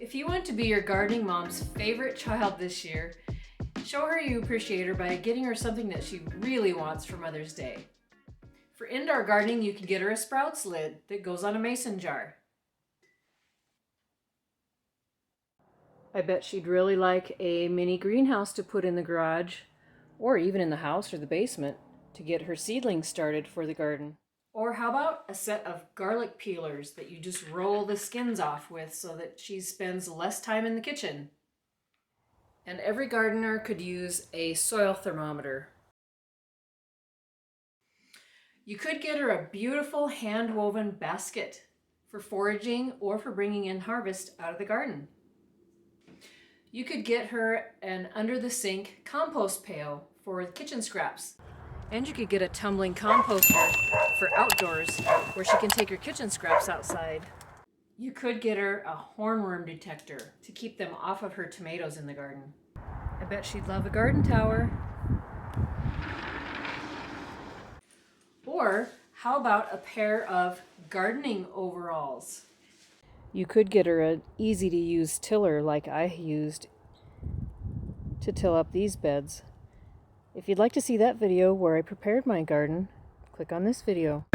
If you want to be your gardening mom's favorite child this year, show her you appreciate her by getting her something that she really wants for Mother's Day. For indoor gardening, you can get her a sprouts lid that goes on a mason jar. I bet she'd really like a mini greenhouse to put in the garage, or even in the house or the basement, to get her seedlings started for the garden. Or how about a set of garlic peelers that you just roll the skins off with so that she spends less time in the kitchen? And every gardener could use a soil thermometer. You could get her a beautiful hand-woven basket for foraging or for bringing in harvest out of the garden. You could get her an under-the-sink compost pail for kitchen scraps. And you could get a tumbling composter for outdoors where she can take her kitchen scraps outside. You could get her a hornworm detector to keep them off of her tomatoes in the garden. I bet she'd love a garden tower. Or how about a pair of gardening overalls? You could get her an easy-to-use tiller like I used to till up these beds. If you'd like to see that video where I prepared my garden, click on this video.